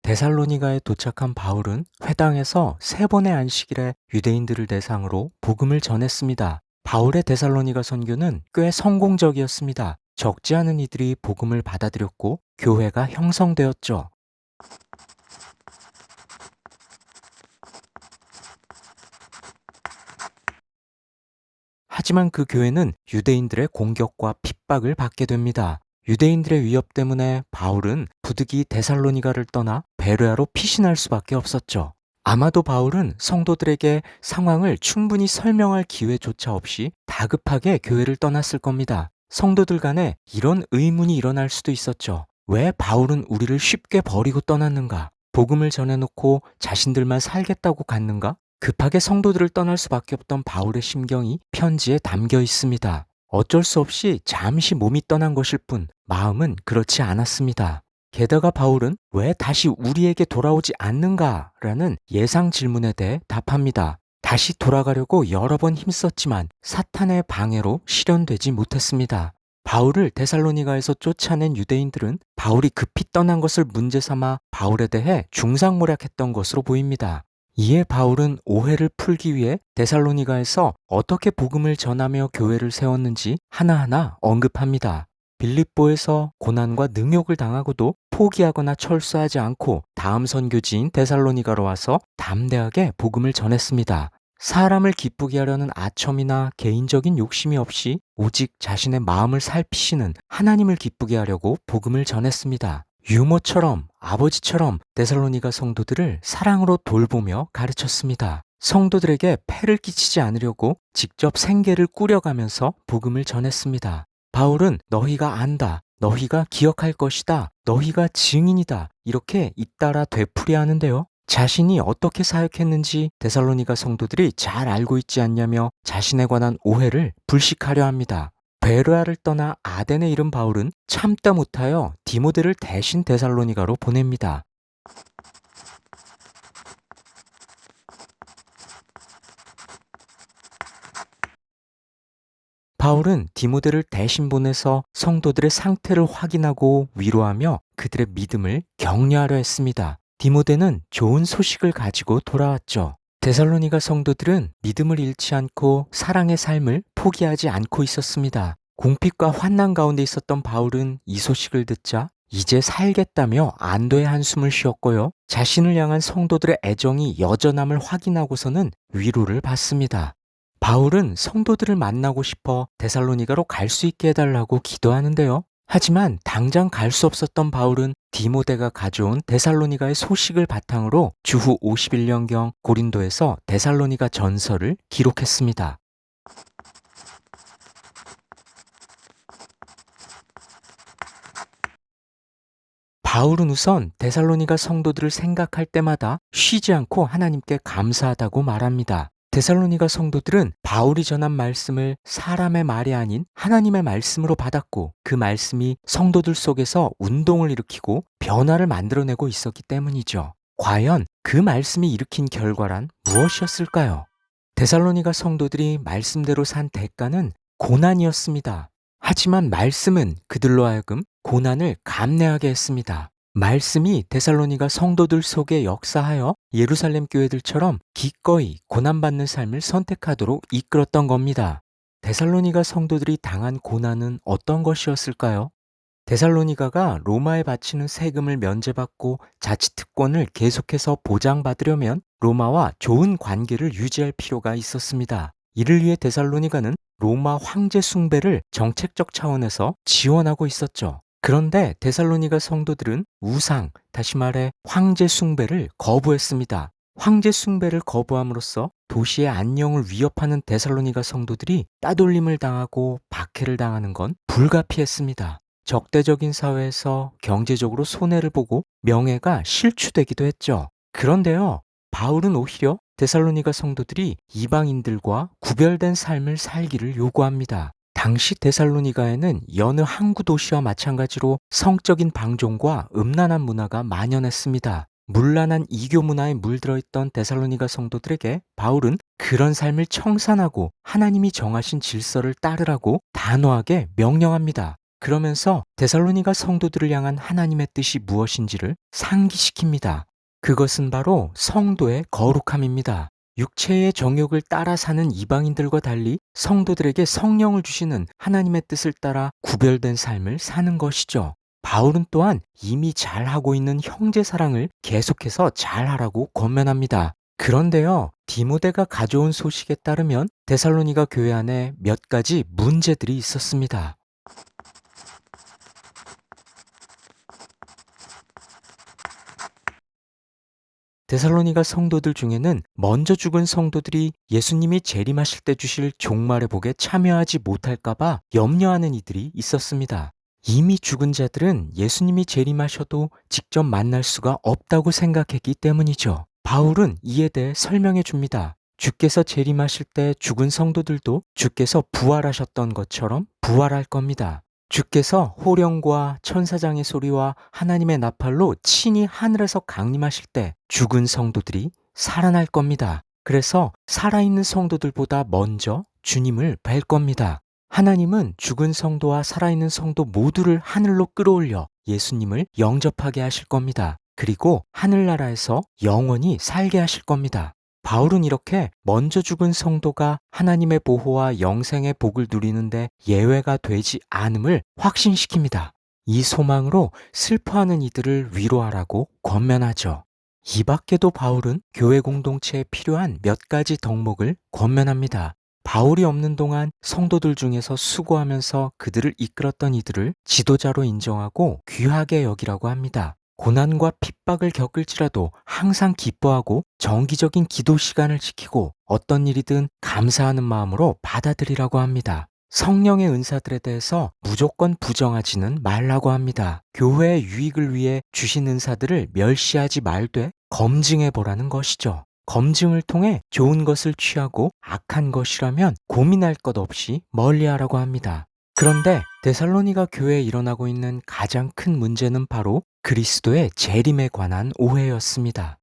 데살로니가에 도착한 바울은 회당에서 세 번의 안식일에 유대인들을 대상으로 복음을 전했습니다. 바울의 데살로니가 선교는 꽤 성공적이었습니다. 적지 않은 이들이 복음을 받아들였고 교회가 형성되었죠. 하지만 그 교회는 유대인들의 공격과 핍박을 받게 됩니다. 유대인들의 위협 때문에 바울은 부득이 데살로니가를 떠나 베레아로 피신할 수밖에 없었죠. 아마도 바울은 성도들에게 상황을 충분히 설명할 기회조차 없이 다급하게 교회를 떠났을 겁니다. 성도들 간에 이런 의문이 일어날 수도 있었죠. 왜 바울은 우리를 쉽게 버리고 떠났는가? 복음을 전해놓고 자신들만 살겠다고 갔는가? 급하게 성도들을 떠날 수밖에 없던 바울의 심경이 편지에 담겨 있습니다. 어쩔 수 없이 잠시 몸이 떠난 것일 뿐 마음은 그렇지 않았습니다. 게다가 바울은 왜 다시 우리에게 돌아오지 않는가라는 예상 질문에 대해 답합니다. 다시 돌아가려고 여러 번 힘썼지만 사탄의 방해로 실현되지 못했습니다. 바울을 데살로니가에서 쫓아낸 유대인들은 바울이 급히 떠난 것을 문제 삼아 바울에 대해 중상모략했던 것으로 보입니다. 이에 바울은 오해를 풀기 위해 데살로니가에서 어떻게 복음을 전하며 교회를 세웠는지 하나하나 언급합니다. 빌립보에서 고난과 능욕을 당하고도 포기하거나 철수하지 않고 다음 선교지인 데살로니가로 와서 담대하게 복음을 전했습니다. 사람을 기쁘게 하려는 아첨이나 개인적인 욕심이 없이 오직 자신의 마음을 살피시는 하나님을 기쁘게 하려고 복음을 전했습니다. 유모처럼 아버지처럼 데살로니가 성도들을 사랑으로 돌보며 가르쳤습니다. 성도들에게 폐를 끼치지 않으려고 직접 생계를 꾸려가면서 복음을 전했습니다. 바울은 너희가 안다, 너희가 기억할 것이다, 너희가 증인이다 이렇게 잇따라 되풀이하는데요. 자신이 어떻게 사역했는지 데살로니가 성도들이 잘 알고 있지 않냐며 자신에 관한 오해를 불식하려 합니다. 베르아를 떠나 아덴에 이른 바울은 참다 못하여 디모데를 대신 데살로니가로 보냅니다. 바울은 디모데를 대신 보내서 성도들의 상태를 확인하고 위로하며 그들의 믿음을 격려하려 했습니다. 디모데는 좋은 소식을 가지고 돌아왔죠. 데살로니가 성도들은 믿음을 잃지 않고 사랑의 삶을 포기하지 않고 있었습니다. 궁핍과 환난 가운데 있었던 바울은 이 소식을 듣자 이제 살겠다며 안도의 한숨을 쉬었고요. 자신을 향한 성도들의 애정이 여전함을 확인하고서는 위로를 받습니다. 바울은 성도들을 만나고 싶어 데살로니가로 갈 수 있게 해달라고 기도하는데요. 하지만 당장 갈 수 없었던 바울은 디모데가 가져온 데살로니가의 소식을 바탕으로 주후 51년경 고린도에서 데살로니가 전서를 기록했습니다. 바울은 우선 데살로니가 성도들을 생각할 때마다 쉬지 않고 하나님께 감사하다고 말합니다. 데살로니가 성도들은 바울이 전한 말씀을 사람의 말이 아닌 하나님의 말씀으로 받았고 그 말씀이 성도들 속에서 운동을 일으키고 변화를 만들어내고 있었기 때문이죠. 과연 그 말씀이 일으킨 결과란 무엇이었을까요? 데살로니가 성도들이 말씀대로 산 대가는 고난이었습니다. 하지만 말씀은 그들로 하여금 고난을 감내하게 했습니다. 말씀이 데살로니가 성도들 속에 역사하여 예루살렘 교회들처럼 기꺼이 고난받는 삶을 선택하도록 이끌었던 겁니다. 데살로니가 성도들이 당한 고난은 어떤 것이었을까요? 데살로니가가 로마에 바치는 세금을 면제받고 자치특권을 계속해서 보장받으려면 로마와 좋은 관계를 유지할 필요가 있었습니다. 이를 위해 데살로니가는 로마 황제 숭배를 정책적 차원에서 지원하고 있었죠. 그런데 데살로니가 성도들은 우상, 다시 말해 황제 숭배를 거부했습니다. 황제 숭배를 거부함으로써 도시의 안녕을 위협하는 데살로니가 성도들이 따돌림을 당하고 박해를 당하는 건 불가피했습니다. 적대적인 사회에서 경제적으로 손해를 보고 명예가 실추되기도 했죠. 그런데요, 바울은 오히려 데살로니가 성도들이 이방인들과 구별된 삶을 살기를 요구합니다. 당시 데살로니가에는 여느 항구 도시와 마찬가지로 성적인 방종과 음란한 문화가 만연했습니다. 문란한 이교 문화에 물들어 있던 데살로니가 성도들에게 바울은 그런 삶을 청산하고 하나님이 정하신 질서를 따르라고 단호하게 명령합니다. 그러면서 데살로니가 성도들을 향한 하나님의 뜻이 무엇인지를 상기시킵니다. 그것은 바로 성도의 거룩함입니다. 육체의 정욕을 따라 사는 이방인들과 달리 성도들에게 성령을 주시는 하나님의 뜻을 따라 구별된 삶을 사는 것이죠. 바울은 또한 이미 잘하고 있는 형제 사랑을 계속해서 잘하라고 권면합니다. 그런데요, 디모데가 가져온 소식에 따르면 데살로니가 교회 안에 몇 가지 문제들이 있었습니다. 데살로니가 성도들 중에는 먼저 죽은 성도들이 예수님이 재림하실 때 주실 종말의 복에 참여하지 못할까봐 염려하는 이들이 있었습니다. 이미 죽은 자들은 예수님이 재림하셔도 직접 만날 수가 없다고 생각했기 때문이죠. 바울은 이에 대해 설명해 줍니다. 주께서 재림하실 때 죽은 성도들도 주께서 부활하셨던 것처럼 부활할 겁니다. 주께서 호령과 천사장의 소리와 하나님의 나팔로 친히 하늘에서 강림하실 때 죽은 성도들이 살아날 겁니다. 그래서 살아있는 성도들보다 먼저 주님을 뵐 겁니다. 하나님은 죽은 성도와 살아있는 성도 모두를 하늘로 끌어올려 예수님을 영접하게 하실 겁니다. 그리고 하늘나라에서 영원히 살게 하실 겁니다. 바울은 이렇게 먼저 죽은 성도가 하나님의 보호와 영생의 복을 누리는데 예외가 되지 않음을 확신시킵니다. 이 소망으로 슬퍼하는 이들을 위로하라고 권면하죠. 이 밖에도 바울은 교회 공동체에 필요한 몇 가지 덕목을 권면합니다. 바울이 없는 동안 성도들 중에서 수고하면서 그들을 이끌었던 이들을 지도자로 인정하고 귀하게 여기라고 합니다. 고난과 핍박을 겪을지라도 항상 기뻐하고 정기적인 기도 시간을 지키고 어떤 일이든 감사하는 마음으로 받아들이라고 합니다. 성령의 은사들에 대해서 무조건 부정하지는 말라고 합니다. 교회의 유익을 위해 주신 은사들을 멸시하지 말되 검증해 보라는 것이죠. 검증을 통해 좋은 것을 취하고 악한 것이라면 고민할 것 없이 멀리하라고 합니다. 그런데 데살로니가 교회에 일어나고 있는 가장 큰 문제는 바로 그리스도의 재림에 관한 오해였습니다.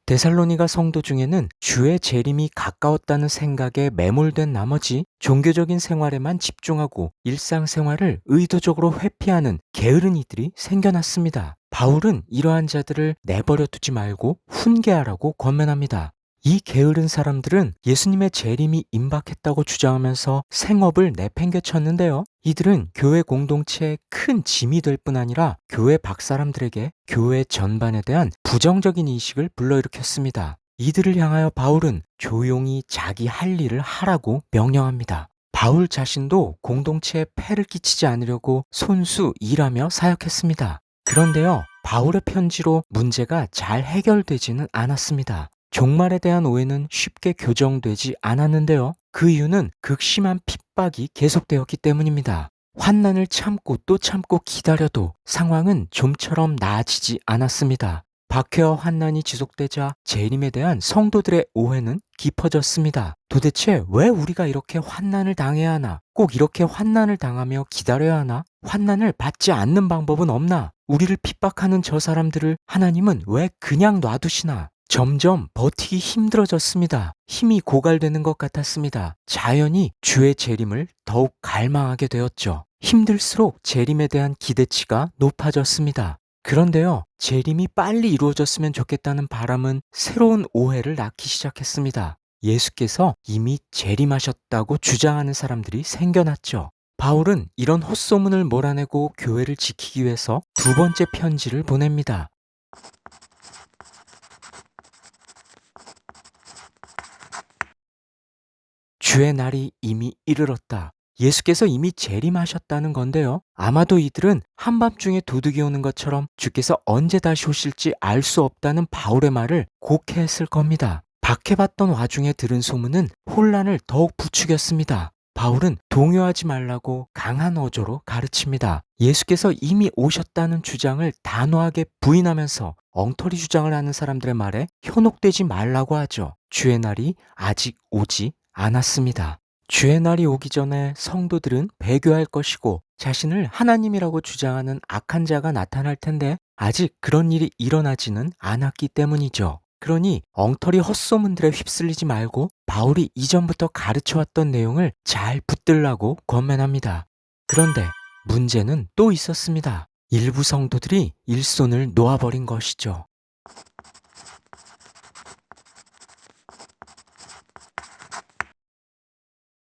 데살로니가 성도 중에는 주의 재림이 가까웠다는 생각에 매몰된 나머지 종교적인 생활에만 집중하고 일상생활을 의도적으로 회피하는 게으른 이들이 생겨났습니다. 바울은 이러한 자들을 내버려 두지 말고 훈계하라고 권면합니다. 이 게으른 사람들은 예수님의 재림이 임박했다고 주장하면서 생업을 내팽개쳤는데요. 이들은 교회 공동체에 큰 짐이 될 뿐 아니라 교회 밖사람들에게 교회 전반에 대한 부정적인 인식을 불러일으켰습니다. 이들을 향하여 바울은 조용히 자기 할 일을 하라고 명령합니다. 바울 자신도 공동체에 폐를 끼치지 않으려고 손수 일하며 사역했습니다. 그런데요, 바울의 편지로 문제가 잘 해결되지는 않았습니다. 종말에 대한 오해는 쉽게 교정되지 않았는데요. 그 이유는 극심한 핍박이 계속되었기 때문입니다. 환난을 참고 또 참고 기다려도 상황은 좀처럼 나아지지 않았습니다. 박해와 환난이 지속되자 재림에 대한 성도들의 오해는 깊어졌습니다. 도대체 왜 우리가 이렇게 환난을 당해야 하나? 꼭 이렇게 환난을 당하며 기다려야 하나? 환난을 받지 않는 방법은 없나? 우리를 핍박하는 저 사람들을 하나님은 왜 그냥 놔두시나? 점점 버티기 힘들어졌습니다. 힘이 고갈되는 것 같았습니다. 자연히 주의 재림을 더욱 갈망하게 되었죠. 힘들수록 재림에 대한 기대치가 높아졌습니다. 그런데요, 재림이 빨리 이루어졌으면 좋겠다는 바람은 새로운 오해를 낳기 시작했습니다. 예수께서 이미 재림하셨다고 주장하는 사람들이 생겨났죠. 바울은 이런 헛소문을 몰아내고 교회를 지키기 위해서 두 번째 편지를 보냅니다. 주의 날이 이미 이르렀다. 예수께서 이미 재림하셨다는 건데요. 아마도 이들은 한밤중에 도둑이 오는 것처럼 주께서 언제 다시 오실지 알 수 없다는 바울의 말을 곡해했을 겁니다. 박해받던 와중에 들은 소문은 혼란을 더욱 부추겼습니다. 바울은 동요하지 말라고 강한 어조로 가르칩니다. 예수께서 이미 오셨다는 주장을 단호하게 부인하면서 엉터리 주장을 하는 사람들의 말에 현혹되지 말라고 하죠. 주의 날이 아직 오지 않았습니다. 주의 날이 오기 전에 성도들은 배교할 것이고 자신을 하나님이라고 주장하는 악한 자가 나타날 텐데 아직 그런 일이 일어나지는 않았기 때문이죠. 그러니 엉터리 헛소문들에 휩쓸리지 말고 바울이 이전부터 가르쳐왔던 내용을 잘 붙들라고 권면합니다. 그런데 문제는 또 있었습니다. 일부 성도들이 일손을 놓아버린 것이죠.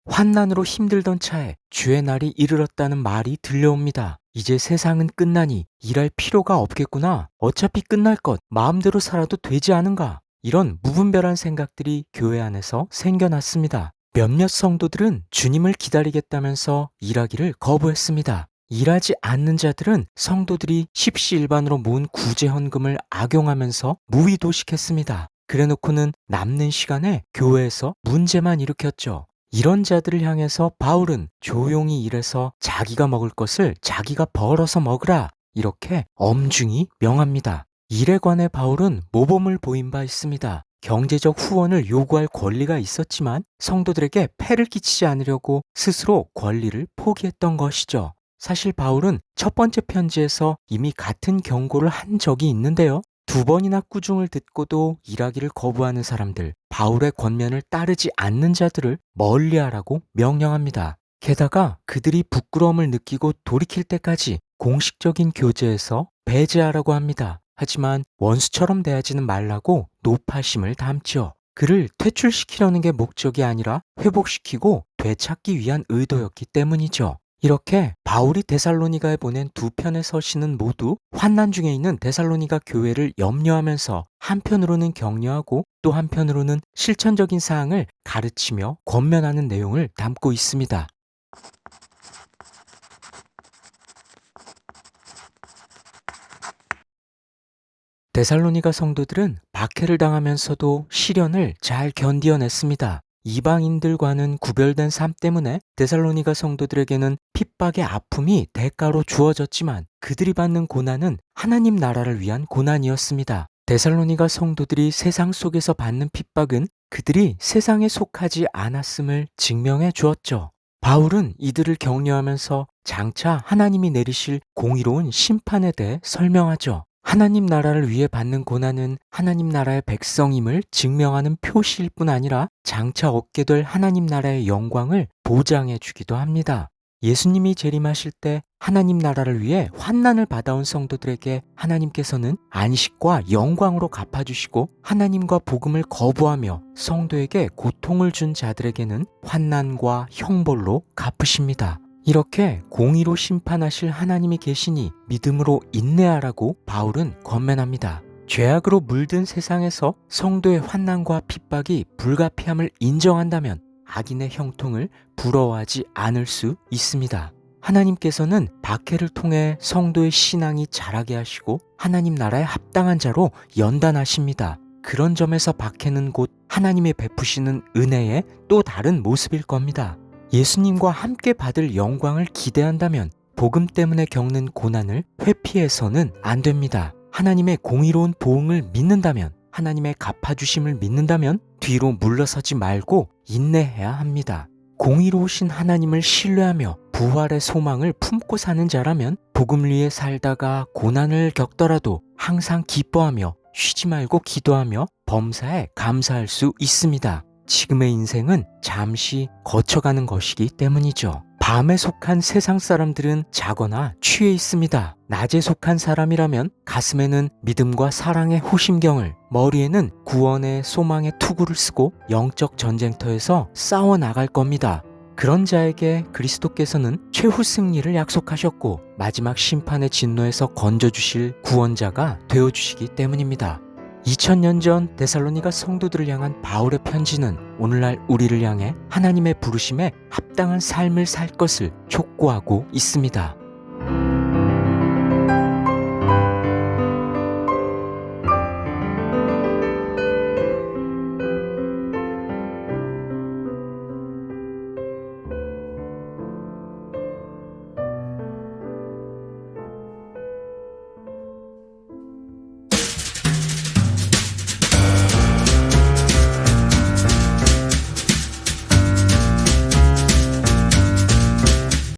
환난으로 힘들던 차에 주의 날이 이르렀다는 말이 들려옵니다. 이제 세상은 끝나니 일할 필요가 없겠구나. 어차피 끝날 것 마음대로 살아도 되지 않은가. 이런 무분별한 생각들이 교회 안에서 생겨났습니다. 몇몇 성도들은 주님을 기다리겠다면서 일하기를 거부했습니다. 일하지 않는 자들은 성도들이 십시일반으로 모은 구제헌금을 악용하면서 무위도식했습니다. 그래놓고는 남는 시간에 교회에서 문제만 일으켰죠. 이런 자들을 향해서 바울은 조용히 일해서 자기가 먹을 것을 자기가 벌어서 먹으라, 이렇게 엄중히 명합니다. 일에 관해 바울은 모범을 보인 바 있습니다. 경제적 후원을 요구할 권리가 있었지만 성도들에게 폐를 끼치지 않으려고 스스로 권리를 포기했던 것이죠. 사실 바울은 첫 번째 편지에서 이미 같은 경고를 한 적이 있는데요. 2번이나 꾸중을 듣고도 일하기를 거부하는 사람들, 바울의 권면을 따르지 않는 자들을 멀리하라고 명령합니다. 게다가 그들이 부끄러움을 느끼고 돌이킬 때까지 공식적인 교제에서 배제하라고 합니다. 하지만 원수처럼 대하지는 말라고 노파심을 담죠. 그를 퇴출시키려는 게 목적이 아니라 회복시키고 되찾기 위한 의도였기 때문이죠. 이렇게 바울이 데살로니가에 보낸 2편의 서신은 모두 환난 중에 있는 데살로니가 교회를 염려하면서 한편으로는 격려하고 또 한편으로는 실천적인 사항을 가르치며 권면하는 내용을 담고 있습니다. 데살로니가 성도들은 박해를 당하면서도 시련을 잘 견디어냈습니다. 이방인들과는 구별된 삶 때문에 데살로니가 성도들에게는 핍박의 아픔이 대가로 주어졌지만 그들이 받는 고난은 하나님 나라를 위한 고난이었습니다. 데살로니가 성도들이 세상 속에서 받는 핍박은 그들이 세상에 속하지 않았음을 증명해 주었죠. 바울은 이들을 격려하면서 장차 하나님이 내리실 공의로운 심판에 대해 설명하죠. 하나님 나라를 위해 받는 고난은 하나님 나라의 백성임을 증명하는 표시일 뿐 아니라 장차 얻게 될 하나님 나라의 영광을 보장해 주기도 합니다. 예수님이 재림하실 때 하나님 나라를 위해 환난을 받아온 성도들에게 하나님께서는 안식과 영광으로 갚아주시고 하나님과 복음을 거부하며 성도에게 고통을 준 자들에게는 환난과 형벌로 갚으십니다. 이렇게 공의로 심판하실 하나님이 계시니 믿음으로 인내하라고 바울은 권면합니다. 죄악으로 물든 세상에서 성도의 환난과 핍박이 불가피함을 인정한다면 악인의 형통을 부러워하지 않을 수 있습니다. 하나님께서는 박해를 통해 성도의 신앙이 자라게 하시고 하나님 나라에 합당한 자로 연단하십니다. 그런 점에서 박해는 곧 하나님의 베푸시는 은혜의 또 다른 모습일 겁니다. 예수님과 함께 받을 영광을 기대한다면 복음 때문에 겪는 고난을 회피해서는 안 됩니다. 하나님의 공의로운 보응을 믿는다면, 하나님의 갚아주심을 믿는다면 뒤로 물러서지 말고 인내해야 합니다. 공의로우신 하나님을 신뢰하며 부활의 소망을 품고 사는 자라면 복음을 위해 살다가 고난을 겪더라도 항상 기뻐하며 쉬지 말고 기도하며 범사에 감사할 수 있습니다. 지금의 인생은 잠시 거쳐가는 것이기 때문이죠. 밤에 속한 세상 사람들은 자거나 취해 있습니다. 낮에 속한 사람이라면 가슴에는 믿음과 사랑의 호심경을, 머리에는 구원의 소망의 투구를 쓰고 영적 전쟁터에서 싸워 나갈 겁니다. 그런 자에게 그리스도께서는 최후 승리를 약속하셨고 마지막 심판의 진노에서 건져주실 구원자가 되어주시기 때문입니다. 2000년 전 데살로니가 성도들을 향한 바울의 편지는 오늘날 우리를 향해 하나님의 부르심에 합당한 삶을 살 것을 촉구하고 있습니다.